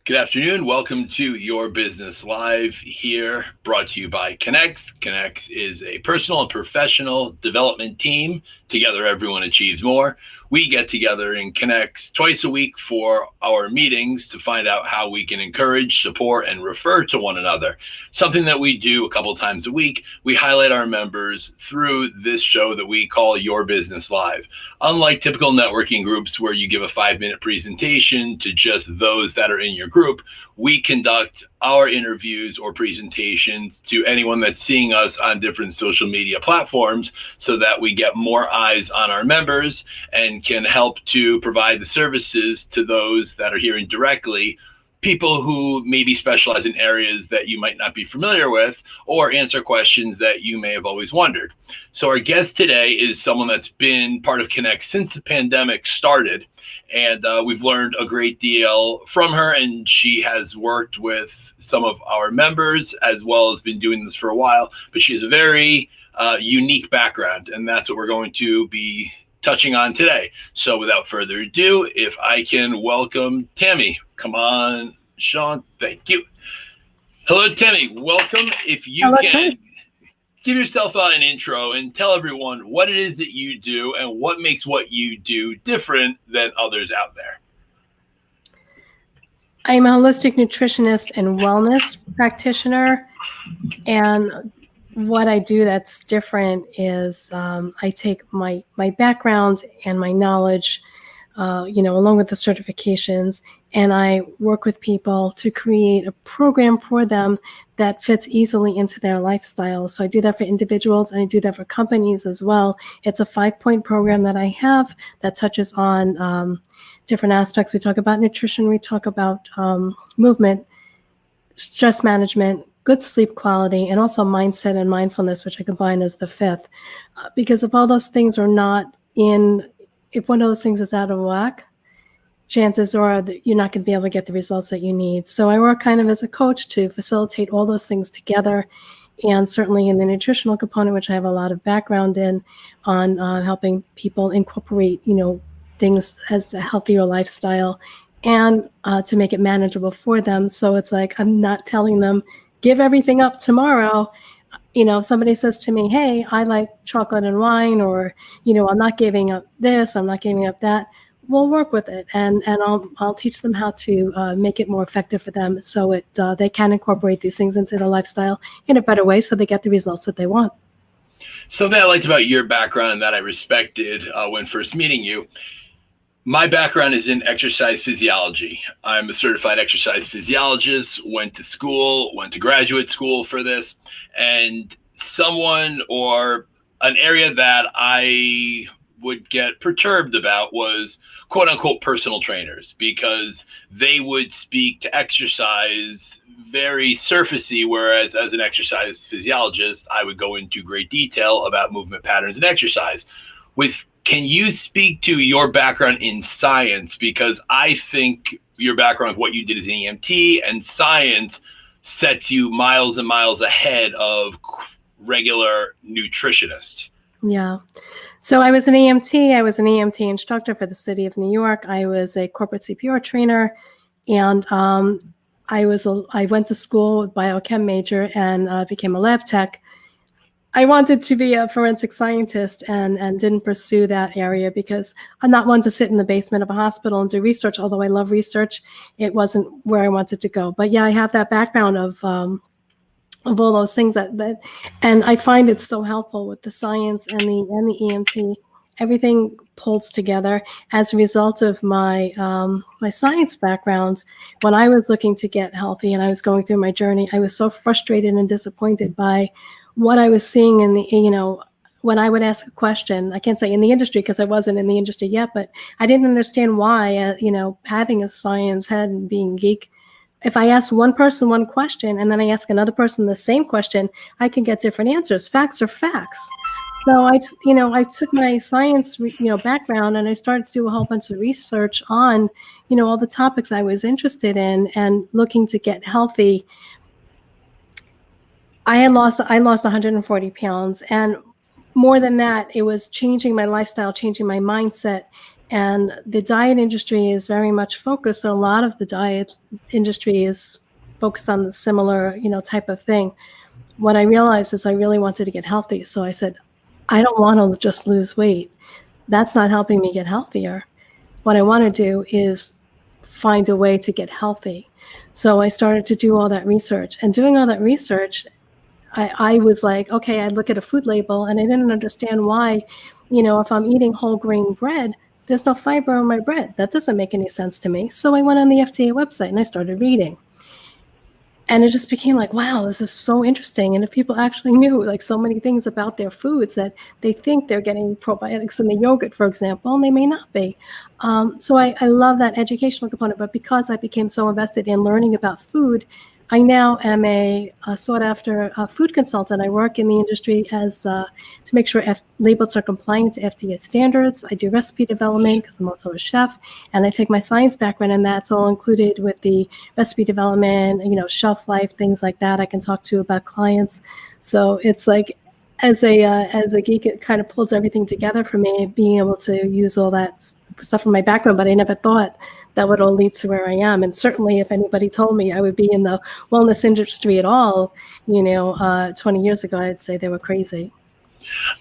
Good afternoon. Welcome to Your Business Live here, brought to you by Connexx. Connexx is a personal and professional development team. Together, everyone achieves more. We get together in Connexx twice a week for our meetings to find out how we can encourage, support, and refer to one another. Something that we do a couple times a week. We highlight our members through this show that we call Your Business Live. Unlike typical networking groups where you give a 5-minute presentation to just those that are in your group, we conduct our interviews or presentations to anyone that's seeing us on different social media platforms so that we get more eyes on our members and can help to provide the services to those that are hearing directly, people who maybe specialize in areas that you might not be familiar with, or answer questions that you may have always wondered. So our guest today is someone that's been part of Connexx since the pandemic started, and we've learned a great deal from her, and she has worked with some of our members as well as been doing this for a while, but she has a very unique background, and that's what we're going to be touching on today. So without further ado, if I can welcome Tami. Come on, Sean. Thank you. Hello, Tami. Welcome. If you Hello, can Chris. give yourself an intro and tell everyone what it is that you do and what makes what you do different than others out there. I'm a holistic nutritionist and wellness practitioner, and what I do that's different is I take my background and my knowledge, along with the certifications, and I work with people to create a program for them that fits easily into their lifestyle. So I do that for individuals and I do that for companies as well. It's a 5-point program that I have that touches on different aspects. We talk about nutrition, we talk about movement, stress management, good sleep quality, and also mindset and mindfulness, which I combine as the 5th. Because if all those things are not in, if one of those things is out of whack, chances are that you're not going to be able to get the results that you need. So I work kind of as a coach to facilitate all those things together. And certainly in the nutritional component, which I have a lot of background in, on helping people incorporate, things as a healthier lifestyle and to make it manageable for them. So it's like, I'm not telling them, give everything up tomorrow. If somebody says to me, hey, I like chocolate and wine, or, I'm not giving up this, I'm not giving up that, we'll work with it. And I'll teach them how to make it more effective for them so they can incorporate these things into their lifestyle in a better way so they get the results that they want. Something I liked about your background that I respected when first meeting you, my background is in exercise physiology. I'm a certified exercise physiologist, went to school, went to graduate school for this, and someone or an area that I would get perturbed about was quote unquote personal trainers, because they would speak to exercise very surfacey, whereas as an exercise physiologist, I would go into great detail about movement patterns and exercise. Can you speak to your background in science? Because I think your background with what you did as an EMT and science sets you miles and miles ahead of regular nutritionists. Yeah. So I was an EMT. I was an EMT instructor for the city of New York. I was a corporate CPR trainer, and I went to school with biochem major and became a lab tech. I wanted to be a forensic scientist and didn't pursue that area because I'm not one to sit in the basement of a hospital and do research. Although I love research, it wasn't where I wanted to go. But yeah, I have that background of all those things that and I find it so helpful with the science and the EMT. Everything pulls together as a result of my my science background. When I was looking to get healthy and I was going through my journey, I was so frustrated and disappointed by what I was seeing in the, when I would ask a question. I can't say in the industry because I wasn't in the industry yet, but I didn't understand why, having a science head and being geek, if I ask one person one question and then I ask another person the same question, I can get different answers. Facts are facts. So I took my science, background, and I started to do a whole bunch of research on, all the topics I was interested in and looking to get healthy. I lost 140 pounds, and more than that, it was changing my lifestyle, changing my mindset, And the diet industry is very much focused. So a lot of the diet industry is focused on the similar, type of thing. What I realized is I really wanted to get healthy. So I said, I don't want to just lose weight. That's not helping me get healthier. What I want to do is find a way to get healthy. So I started to do all that research. And doing all that research, I was like, okay, I'd look at a food label and I didn't understand why, if I'm eating whole grain bread, there's no fiber in my bread. That doesn't make any sense to me. So I went on the FDA website and I started reading. And it just became like, wow, this is so interesting. And if people actually knew like so many things about their foods that they think they're getting probiotics in the yogurt, for example, and they may not be. So I love that educational component. But because I became so invested in learning about food, I now am a sought-after food consultant. I work in the industry as to make sure labels are compliant to FDA standards. I do recipe development because I'm also a chef, and I take my science background, and that's all included with the recipe development, shelf life, things like that. I can talk to about clients. So it's like, as a geek, it kind of pulls everything together for me, being able to use all that stuff from my background. But I never thought that would all lead to where I am. And certainly if anybody told me I would be in the wellness industry at all, 20 years ago, I'd say they were crazy.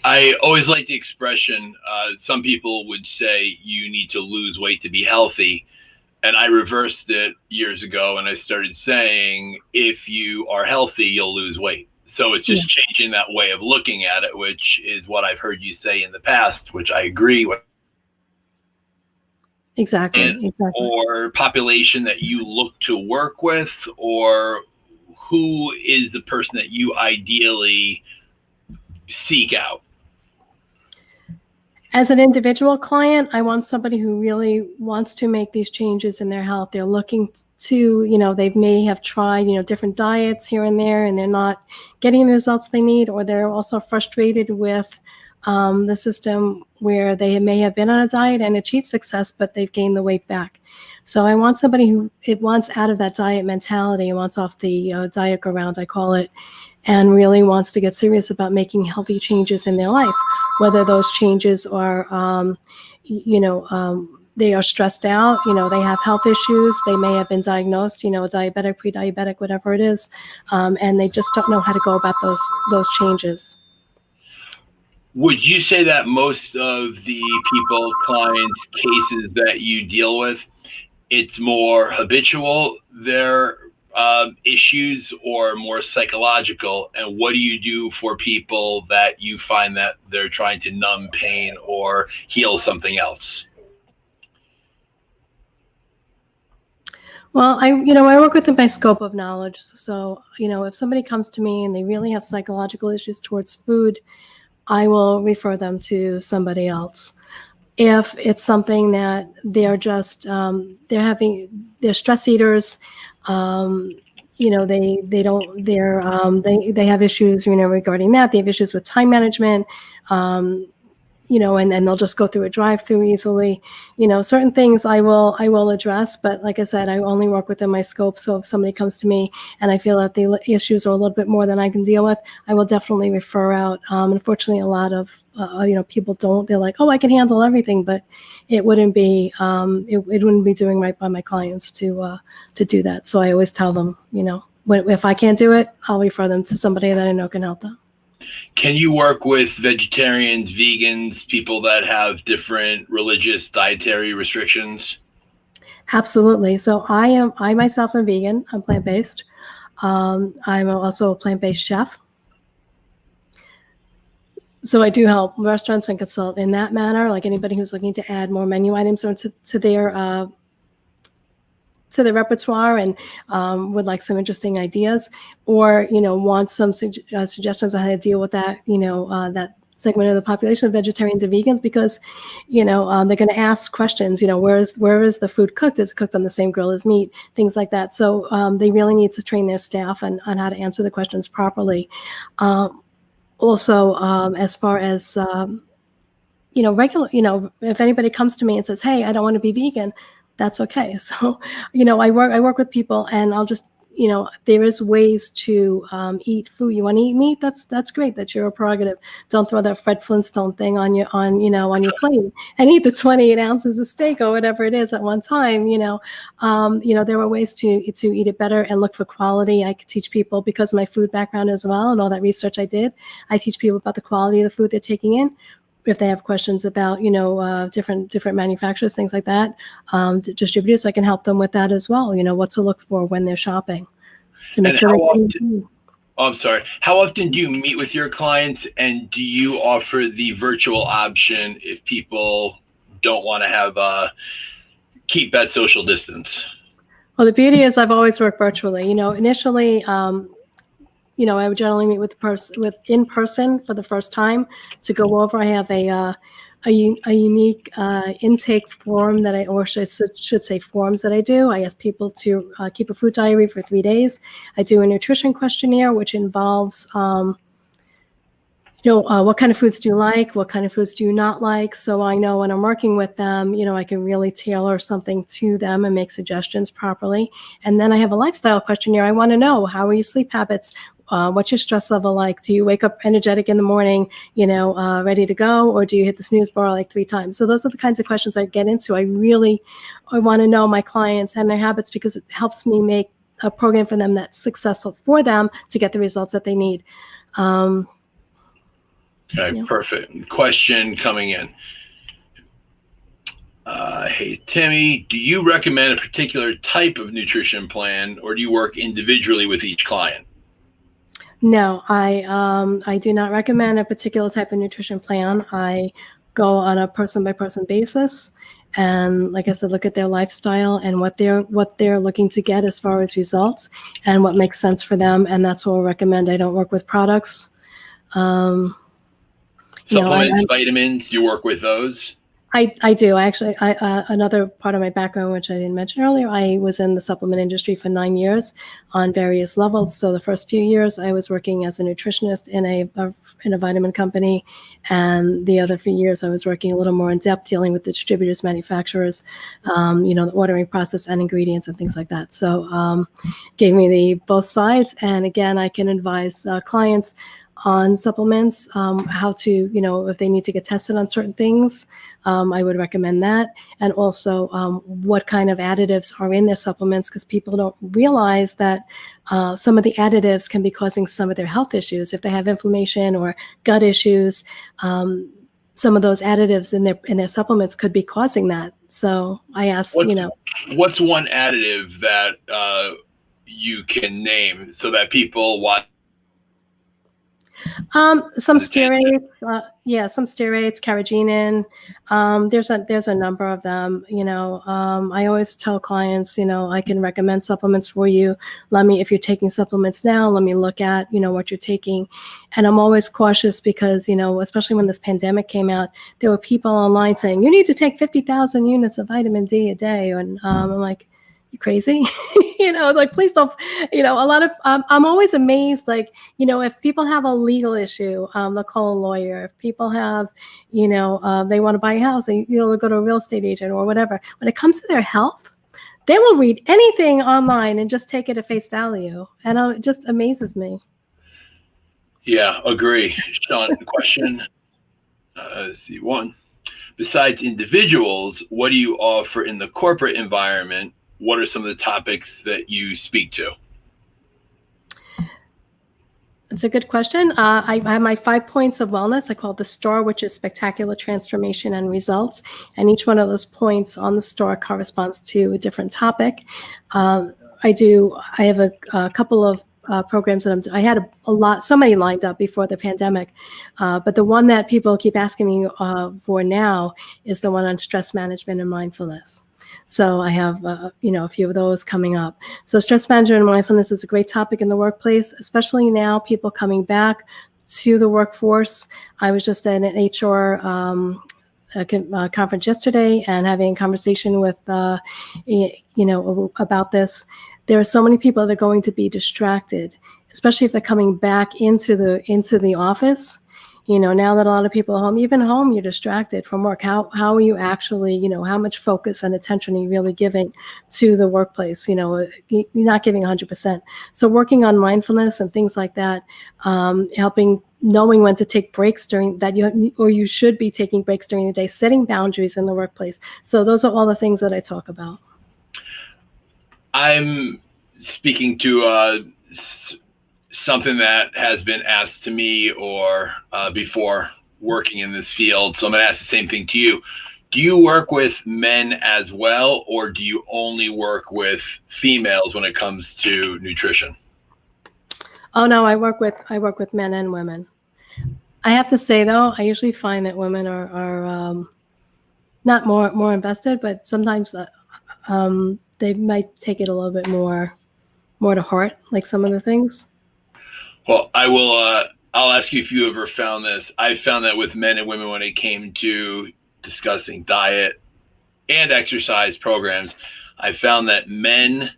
I always like the expression, some people would say you need to lose weight to be healthy. And I reversed it years ago and I started saying, if you are healthy, you'll lose weight. So it's just changing that way of looking at it, which is what I've heard you say in the past, which I agree with. Exactly. Or population that you look to work with, or who is the person that you ideally seek out? As an individual client, I want somebody who really wants to make these changes in their health. They're looking to, they may have tried, different diets here and there, and they're not getting the results they need, or they're also frustrated with the system where they may have been on a diet and achieved success, but they've gained the weight back. So I want somebody who wants out of that diet mentality, wants off the diet go round, I call it, and really wants to get serious about making healthy changes in their life, whether those changes are, they are stressed out, they have health issues, they may have been diagnosed, diabetic, pre-diabetic, whatever it is, and they just don't know how to go about those changes. Would you say that most of the people, clients, cases that you deal with, it's more habitual, their issues, or more psychological? And what do you do for people that you find that they're trying to numb pain or heal something else? Well, I work within my scope of knowledge. So, if somebody comes to me and they really have psychological issues towards food, I will refer them to somebody else. If it's something that they're just they're stress eaters, they have issues, regarding that. They have issues with time management, and they'll just go through a drive-through easily. Certain things I will address, but like I said, I only work within my scope. So if somebody comes to me and I feel that the issues are a little bit more than I can deal with, I will definitely refer out. Unfortunately, a lot of people don't. They're like, oh, I can handle everything, but it wouldn't be it wouldn't be doing right by my clients to do that. So I always tell them, if I can't do it, I'll refer them to somebody that I know can help them. Can you work with vegetarians, vegans, people that have different religious dietary restrictions? Absolutely. So I myself am vegan. I'm plant-based. I'm also a plant-based chef. So I do help restaurants and consult in that manner, like anybody who's looking to add more menu items or to their repertoire and would like some interesting ideas, or want some suggestions on how to deal with that that segment of the population of vegetarians and vegans, because they're going to ask questions, where is the food cooked? Is it cooked on the same grill as meat? Things like that. So they really need to train their staff on how to answer the questions properly. Also, as far as regular, if anybody comes to me and says, hey, I don't want to be vegan, that's okay. So, I work with people, and I'll just there is ways to eat food. You want to eat meat? That's great. That's your prerogative. Don't throw that Fred Flintstone thing on your plate and eat the 28 ounces of steak or whatever it is at one time. There are ways to eat it better and look for quality. I could teach people, because of my food background as well and all that research I did. I teach people about the quality of the food they're taking in. If they have questions about, different manufacturers, things like that, distributors, I can help them with that as well. What to look for when they're shopping to make sure I'm sorry. How often do you meet with your clients, and do you offer the virtual option if people don't want to have keep that social distance? Well, the beauty is I've always worked virtually. Initially, I would generally meet with in person for the first time to go over. I have a unique intake form that I should say forms that I do. I ask people to keep a food diary for 3 days. I do a nutrition questionnaire, which involves what kind of foods do you like? What kind of foods do you not like? So I know when I'm working with them, I can really tailor something to them and make suggestions properly. And then I have a lifestyle questionnaire. I want to know, how are your sleep habits? What's your stress level like? Do you wake up energetic in the morning, ready to go? Or do you hit the snooze bar like 3 times? So those are the kinds of questions I get into. I want to know my clients and their habits, because it helps me make a program for them that's successful for them to get the results that they need. Okay, yeah. Perfect. Question coming in. Hey, Tami, do you recommend a particular type of nutrition plan, or do you work individually with each client? No, I do not recommend a particular type of nutrition plan. I go on a person-by-person basis, and like I said, look at their lifestyle and what they're looking to get as far as results and what makes sense for them, and that's what I'll recommend. I don't work with products. Supplements, vitamins, you work with those? I do. Another part of my background, which I didn't mention earlier, I was in the supplement industry for 9 years on various levels. So the first few years I was working as a nutritionist in a vitamin company. And the other few years I was working a little more in depth, dealing with the distributors, manufacturers, the ordering process and ingredients and things like that. So gave me both sides. And again, I can advise clients on supplements, how to, if they need to get tested on certain things, I would recommend that. And also what kind of additives are in their supplements, because people don't realize that some of the additives can be causing some of their health issues. If they have inflammation or gut issues, some of those additives in their supplements could be causing that. So I asked, what's one additive that you can name so that people watch? Some steroids, some steroids, carrageenan. There's a number of them. I always tell clients, I can recommend supplements for you. If you're taking supplements now, let me look at, what you're taking. And I'm always cautious because, especially when this pandemic came out, there were people online saying, you need to take 50,000 units of vitamin D a day. And I'm like, you crazy? Please don't, a lot of, I'm always amazed, if people have a legal issue, they'll call a lawyer. If people have, they want to buy a house, they'll go to a real estate agent or whatever. When it comes to their health, they will read anything online and just take it at face value. And it just amazes me. Yeah, agree. Sean, question. Let's see, one. Besides individuals, what do you offer in the corporate environment? What are some of the topics that you speak to? That's a good question. I have my 5 points of wellness. I call it the STAR, which is spectacular transformation and results. And each one of those points on the STAR corresponds to a different topic. I have a couple of programs that I had so many lined up before the pandemic. But the one that people keep asking me for now is the one on stress management and mindfulness. So I have, a few of those coming up. So stress management and mindfulness is a great topic in the workplace, especially now, people coming back to the workforce. I was just at an HR conference yesterday and having a conversation with, about this. There are so many people that are going to be distracted, especially if they're coming back into the office. Now that a lot of people are home, even home, you're distracted from work. How are you actually, how much focus and attention are you really giving to the workplace? You're not giving 100%. So working on mindfulness and things like that, helping, knowing when to take breaks during that, you should be taking breaks during the day, setting boundaries in the workplace. So those are all the things that I talk about. I'm speaking to something that has been asked to me or before working in this field. So I'm going to ask the same thing to you. Do you work with men as well, or do you only work with females when it comes to nutrition? Oh no, I work with men and women. I have to say though, I usually find that women are not more invested, but sometimes they might take it a little bit more to heart, like some of the things. Well, I'll ask you if you ever found this. I found that with men and women, when it came to discussing diet and exercise programs, I found that men,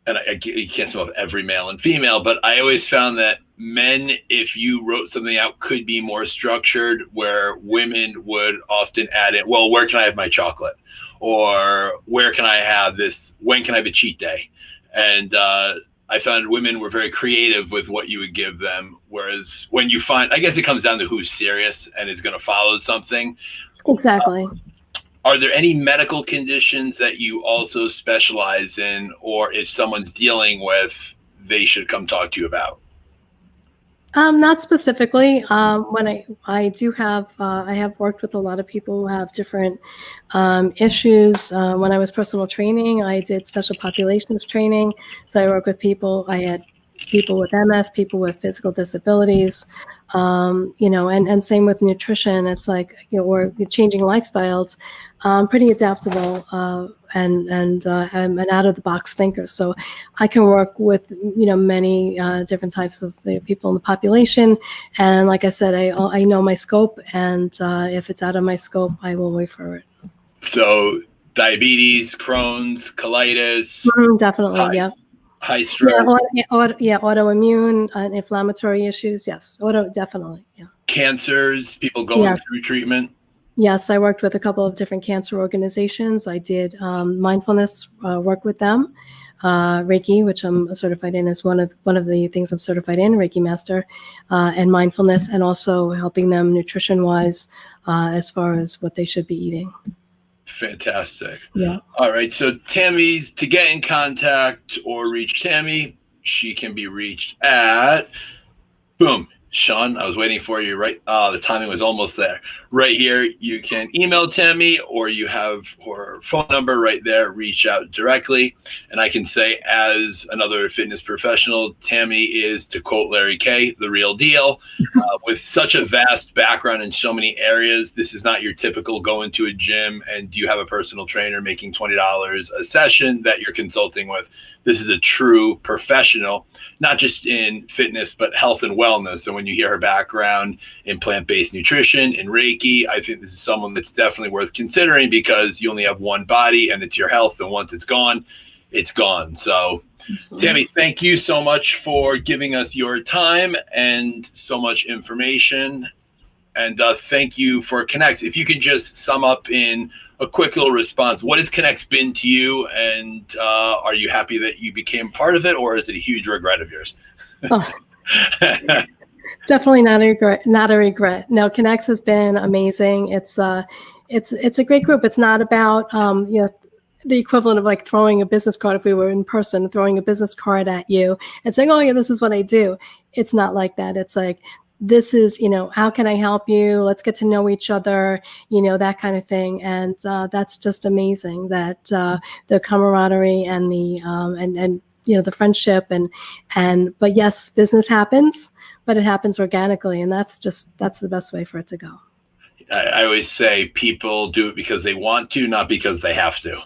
and you can't sum up every male and female, but I always found that men, if you wrote something out, could be more structured, where women would often add in, well, where can I have my chocolate? Or where can I have this? When can I have a cheat day? And I found women were very creative with what you would give them. Whereas when you find, I guess it comes down to who's serious and is going to follow something. Exactly. Are there any medical conditions that you also specialize in, or if someone's dealing with, they should come talk to you about? Not specifically. When I do have, I have worked with a lot of people who have different issues. When I was personal training, I did special populations training. So I work with people. I had people with MS, people with physical disabilities, and same with nutrition. It's like, or changing lifestyles. Pretty adaptable and I'm an out of the box thinker. So I can work with, many different types of people in the population. And like I said, I know my scope, and if it's out of my scope, I will refer it. So diabetes, Crohn's, colitis. Definitely, yeah. High stress. Yeah, autoimmune and inflammatory issues. Yes, definitely, yeah. Cancers, people going through treatment. Yes, I worked with a couple of different cancer organizations. I did mindfulness work with them, Reiki, which I'm certified in, is one of the things I'm certified in, Reiki Master, and mindfulness, and also helping them nutrition-wise as far as what they should be eating. Fantastic. Yeah. All right. So Tami's, to get in contact or reach Tami, she can be reached at, boom, Sean, I was waiting for you, right? The timing was almost there. Right here, you can email Tami, or you have her phone number right there. Reach out directly. And I can say, as another fitness professional, Tami is, to quote Larry K., the real deal. With such a vast background in so many areas, this is not your typical go into a gym and you have a personal trainer making $20 a session that you're consulting with. This is a true professional, not just in fitness, but health and wellness. And when you hear her background in plant-based nutrition, in Reiki, I think this is someone that's definitely worth considering, because you only have one body and it's your health. And once it's gone, it's gone. So Tami, thank you so much for giving us your time and so much information. And thank you for Connexx. If you could just sum up in a quick little response, what has Connexx been to you, and are you happy that you became part of it, or is it a huge regret of yours? Oh, definitely not a regret. Not a regret. No, Connexx has been amazing. It's a great group. It's not about the equivalent of like throwing a business card, if we were in person, throwing a business card at you and saying, oh yeah, this is what I do. It's not like that. It's like, this is, how can I help you? Let's get to know each other, that kind of thing. And that's just amazing, that the camaraderie and the the friendship but yes, business happens, but it happens organically, and that's the best way for it to go. I always say people do it because they want to, not because they have to.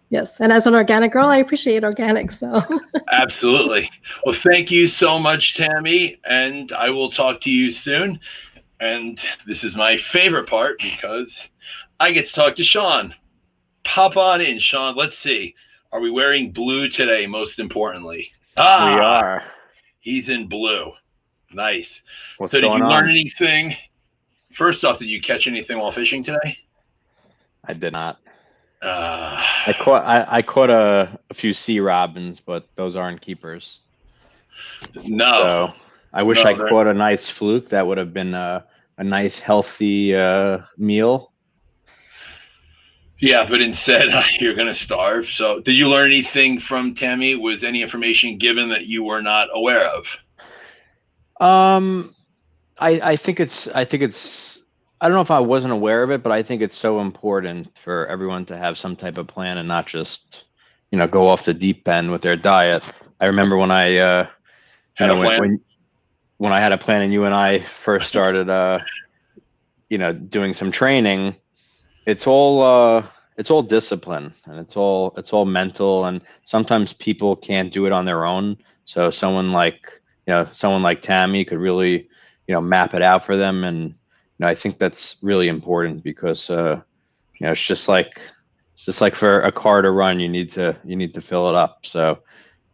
Yes, and as an organic girl, I appreciate organic. So absolutely. Well, thank you so much, Tami, and I will talk to you soon. And this is my favorite part, because I get to talk to Sean. Pop on in, Sean. Let's see. Are we wearing blue today, most importantly? We are. He's in blue. Nice. What's so going did you on? learn anything first off, did you catch anything while fishing today? I did not. Uh, I caught a few sea robins, but those aren't keepers. no. So I wish No, I caught a nice fluke. That would have been a nice healthy meal. Yeah, but instead you're going to starve. So did you learn anything from Tami? Was any information given that you were not aware of? I think it's I don't know if I wasn't aware of it, but I think it's so important for everyone to have some type of plan and not just, go off the deep end with their diet. I remember when I Had a plan? when I had a plan and you and I first started doing some training, it's all discipline, and it's all mental, and sometimes people can't do it on their own. So someone like Tami could really, map it out for them. And I think that's really important because it's just like for a car to run, you need to fill it up. So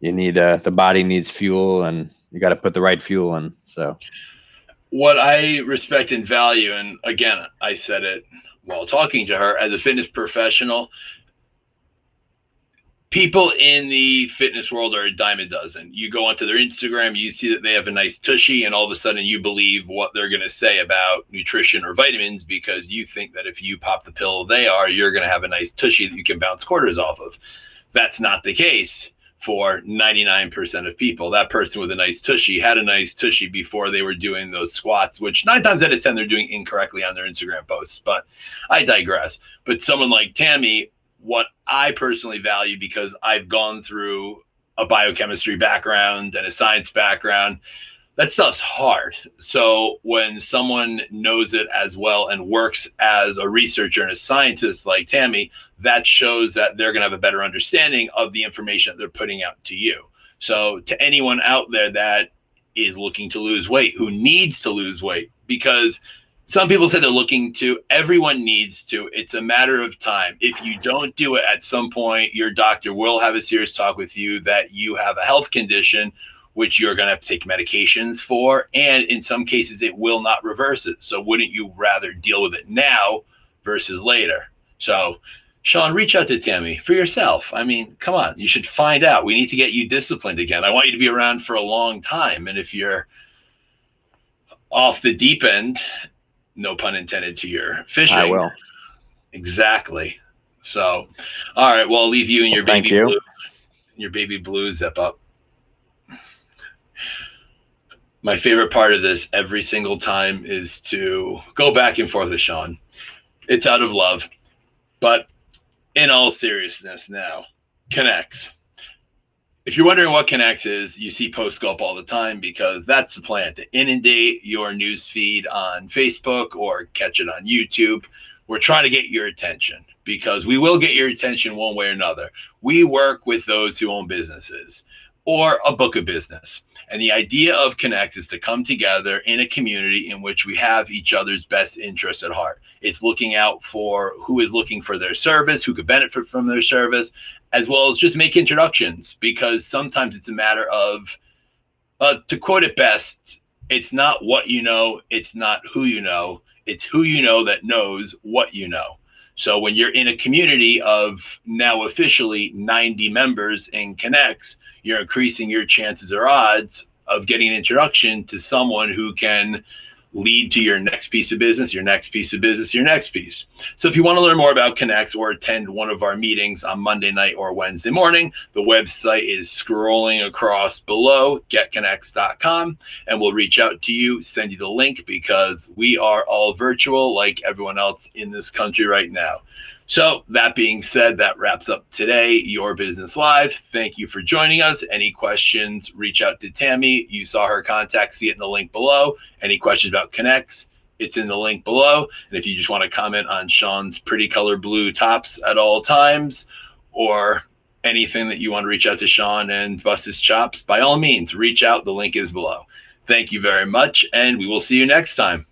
you need the body needs fuel, and you got to put the right fuel in. So what I respect and value, and again, I said it while talking to her, as a fitness professional, people in the fitness world are a dime a dozen. You go onto their Instagram, you see that they have a nice tushy, and all of a sudden you believe what they're going to say about nutrition or vitamins because you think that if you pop the pill you're going to have a nice tushy that you can bounce quarters off of. That's not the case for 99% of people. That person with a nice tushy had a nice tushy before they were doing those squats, which 9 times out of 10 they're doing incorrectly on their Instagram posts. But I digress. But someone like Tami, what I personally value, because I've gone through a biochemistry background and a science background, that stuff's hard. So when someone knows it as well and works as a researcher and a scientist like Tami, that shows that they're going to have a better understanding of the information that they're putting out to you. So to anyone out there that is looking to lose weight, who needs to lose weight, because some people say they're looking to, everyone needs to, it's a matter of time. If you don't do it, at some point, your doctor will have a serious talk with you that you have a health condition which you're going to have to take medications for, and in some cases it will not reverse it. So wouldn't you rather deal with it now versus later? So Sean, reach out to Tami for yourself. I mean, come on, you should find out. We need to get you disciplined again. I want you to be around for a long time. And if you're off the deep end, no pun intended to your fishing. I will. Exactly. So, all right, well, I'll leave you and your baby blue. Your baby blue zip up. My favorite part of this every single time is to go back and forth with Sean. It's out of love, but in all seriousness now, Connexx. If you're wondering what Connexx is, you see posts go up all the time because that's the plan, to inundate your news feed on Facebook or catch it on YouTube. We're trying to get your attention because we will get your attention one way or another. We work with those who own businesses or a book of business. And the idea of Connexx is to come together in a community in which we have each other's best interests at heart. It's looking out for who is looking for their service, who could benefit from their service, as well as just make introductions, because sometimes it's a matter of, to quote it best, it's not what you know, it's not who you know, it's who you know that knows what you know. So when you're in a community of now officially 90 members in Connexx, you're increasing your chances or odds of getting an introduction to someone who can lead to your next piece of business, your next piece of business, your next piece. So if you want to learn more about Connexx or attend one of our meetings on Monday night or Wednesday morning, the website is scrolling across below, getconnexx.com, and we'll reach out to you, send you the link, because we are all virtual like everyone else in this country right now. So that being said, that wraps up today, Your Business Live. Thank you for joining us. Any questions, reach out to Tami. You saw her contact, see it in the link below. Any questions about Connexx, it's in the link below. And if you just want to comment on Sean's pretty color blue tops at all times, or anything that you want to reach out to Sean and bust his chops, by all means, reach out. The link is below. Thank you very much, and we will see you next time.